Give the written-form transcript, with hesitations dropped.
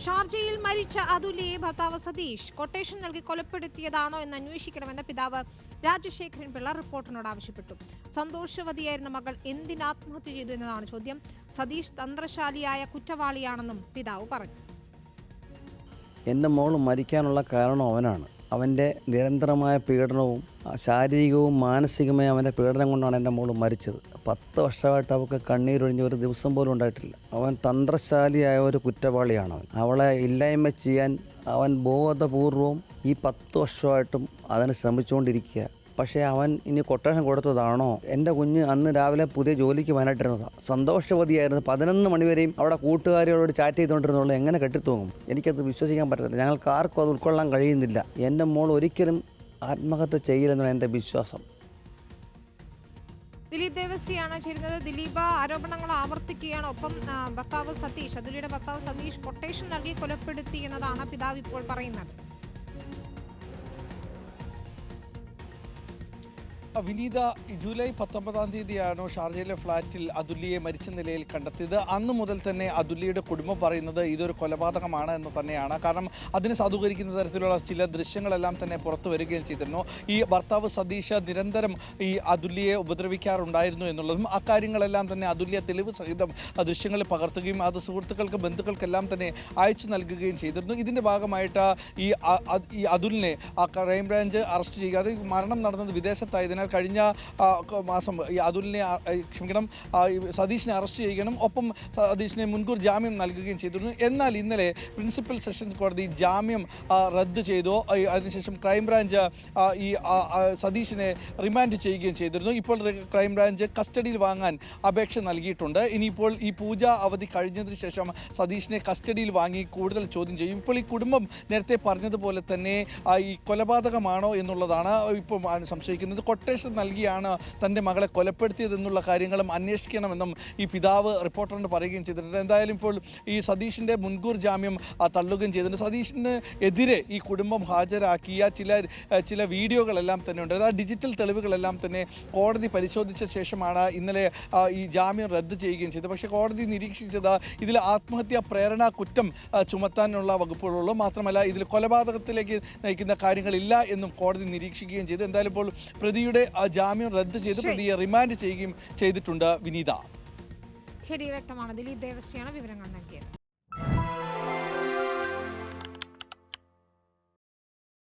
ഷാർജയിൽ മരിച്ച അതുല്യയെ ഭർത്താവ് സതീഷ് കൊട്ടേഷൻ നൽകി കൊലപ്പെടുത്തിയതാണോ എന്ന് അന്വേഷിക്കണമെന്ന് പിതാവ് രാജശേഖരൻ പിള്ള റിപ്പോർട്ടറിനോട് ആവശ്യപ്പെട്ടു. സന്തോഷവതിയായിരുന്ന മകൾ എന്തിന് ആത്മഹത്യ ചെയ്തു എന്നതാണ് ചോദ്യം. സതീഷ് തന്ത്രശാലിയായ കുറ്റവാളിയാണെന്നും പിതാവ് പറഞ്ഞു. എൻ്റെ മോൾ മരിക്കാനുള്ള കാരണം അവനാണ്. അവൻ്റെ നിരന്തരമായ പീഡനവും ശാരീരികവും മാനസികമായ അവൻ്റെ പീഡനം കൊണ്ടാണ് എൻ്റെ മോൾ മരിച്ചത്. 10 വർഷമായിട്ട് അവൾക്ക് കണ്ണീരൊഴിഞ്ഞ ഒരു ദിവസം പോലും ഉണ്ടായിട്ടില്ല. അവൻ തന്ത്രശാലിയായ ഒരു കുറ്റവാളിയാണ്. അവളെ ഇല്ലായ്മ ചെയ്യാൻ അവൻ ബോധപൂർവം ഈ 10 വർഷമായിട്ടും അതിന് ശ്രമിച്ചുകൊണ്ടിരിക്കുക. പക്ഷേ അവൻ ഇനി കൊട്ടേഷൻ കൊടുത്തതാണോ? എൻ്റെ കുഞ്ഞ് അന്ന് രാവിലെ പുതിയ ജോലിക്ക് വയനാട്ടിരുന്നതാണ്. സന്തോഷവതിയായിരുന്നു. 11 മണിവരെയും അവിടെ കൂട്ടുകാരിയോട് ചാറ്റ് ചെയ്തുകൊണ്ടിരുന്നുള്ളൂ. എങ്ങനെ കെട്ടിത്തൂങ്ങും? എനിക്കത് വിശ്വസിക്കാൻ പറ്റത്തില്ല. ഞങ്ങൾക്ക് ആർക്കും അത് ഉൾക്കൊള്ളാൻ കഴിയുന്നില്ല. എൻ്റെ മോൾ ഒരിക്കലും ആത്മഹത്യ ചെയ്യില്ലെന്നാണ് എൻ്റെ വിശ്വാസം. ദിലീപ് ദേവസ്രിയാണ് ചേരുന്നത്. ദിലീപ് ആരോപണങ്ങൾ ആവർത്തിക്കുകയാണ്. ഒപ്പം ഭർത്താവ് സതീഷ്, അതുലിയുടെ ഭർത്താവ് സതീഷ് കൊട്ടേഷൻ നൽകി കൊലപ്പെടുത്തി എന്നതാണ് പിതാവ് ഇപ്പോൾ പറയുന്നത്. വിനീത, ജൂലൈ 19-ാം തീയതിയാണ് ഷാർജയിലെ ഫ്ളാറ്റിൽ അതുല്യയെ മരിച്ച നിലയിൽ കണ്ടെത്തിയത്. അന്ന് മുതൽ തന്നെ അതുല്യയുടെ കുടുംബം പറയുന്നത് ഇതൊരു കൊലപാതകമാണ് എന്ന് തന്നെയാണ്. കാരണം അതിന് സാധൂകരിക്കുന്ന തരത്തിലുള്ള ചില ദൃശ്യങ്ങളെല്ലാം തന്നെ പുറത്തു വരികയും ചെയ്തിരുന്നു. ഈ ഭർത്താവ് സതീഷ് നിരന്തരം ഈ അതുല്യയെ ഉപദ്രവിക്കാറുണ്ടായിരുന്നു എന്നുള്ളതും അക്കാര്യങ്ങളെല്ലാം തന്നെ അതുല്യ തെളിവ് സഹിതം ദൃശ്യങ്ങൾ പകർത്തുകയും അത് സുഹൃത്തുക്കൾക്ക് ബന്ധുക്കൾക്കെല്ലാം തന്നെ അയച്ചു നൽകുകയും ചെയ്തിരുന്നു. ഇതിൻ്റെ ഭാഗമായിട്ട് ഈ അതുലിനെ ക്രൈംബ്രാഞ്ച് അറസ്റ്റ് ചെയ്യുക. അത് മരണം നടന്നത് വിദേശത്തായതിനാൽ കഴിഞ്ഞ മാസം ഈ അതുലിനെ സതീഷിനെ അറസ്റ്റ് ചെയ്യുകയും ഒപ്പം സതീഷിനെ മുൻകൂർ ജാമ്യം നൽകുകയും ചെയ്തിരുന്നു. എന്നാൽ ഇന്നലെ പ്രിൻസിപ്പൽ സെഷൻസ് കോടതി ജാമ്യം റദ്ദ് ചെയ്തു. അതിനുശേഷം ക്രൈംബ്രാഞ്ച് ഈ സതീഷിനെ റിമാൻഡ് ചെയ്യുകയും ചെയ്തിരുന്നു. ഇപ്പോൾ ക്രൈംബ്രാഞ്ച് കസ്റ്റഡിയിൽ വാങ്ങാൻ അപേക്ഷ നൽകിയിട്ടുണ്ട്. ഇനിയിപ്പോൾ ഈ പൂജ അവധി കഴിഞ്ഞതിന് ശേഷം സതീഷിനെ കസ്റ്റഡിയിൽ വാങ്ങി കൂടുതൽ ചോദ്യം ചെയ്യും. ഇപ്പോൾ ഈ കുടുംബം നേരത്തെ പറഞ്ഞതുപോലെ തന്നെ ഈ കൊലപാതകമാണോ എന്നുള്ളതാണ് ഇപ്പോൾ സംശയിക്കുന്നത്. കൊട്ടേഷൻ നൽകിയാണ് തൻ്റെ മകളെ കൊലപ്പെടുത്തിയതെന്നുള്ള കാര്യങ്ങളും അന്വേഷിക്കണമെന്നും ഈ പിതാവ് റിപ്പോർട്ടറിനോട് പറയുകയും ചെയ്തിട്ടുണ്ട്. എന്തായാലും ഇപ്പോൾ ഈ സതീഷിൻ്റെ മുൻകൂർ ജാമ്യം തള്ളുകയും ചെയ്തിട്ടുണ്ട്. സതീഷിന് എതിരെ ഈ കുടുംബം ഹാജരാക്കിയ ചില വീഡിയോകളെല്ലാം തന്നെ ഉണ്ട്. അതായത് ഡിജിറ്റൽ തെളിവുകളെല്ലാം തന്നെ കോടതി പരിശോധിച്ച ശേഷമാണ് ഇന്നലെ ഈ ജാമ്യം റദ്ദ് ചെയ്യുകയും ചെയ്തത്. പക്ഷേ കോടതി നിരീക്ഷിച്ചത് ഇതിൽ ആത്മഹത്യാ പ്രേരണ കുറ്റം ചുമത്താനുള്ള വകുപ്പുകളുള്ളൂ. മാത്രമല്ല ഇതിൽ കൊലപാതകത്തിലേക്ക് നയിക്കുന്ന കാര്യങ്ങളില്ല എന്നും കോടതി നിരീക്ഷിക്കുകയും ചെയ്തു. എന്തായാലും ഇപ്പോൾ പ്രതിയുടെ ജാമ്യം റദ്ദ് ചെയ്ത് പ്രതിയെ റിമാൻഡ് ചെയ്യുകയും ചെയ്തിട്ടുണ്ട്. വിനീത, ശരി, വ്യക്തമാണ്. ദിലീപ് ദേവസ്രിയാണ് വിവരങ്ങൾ നൽകിയത്.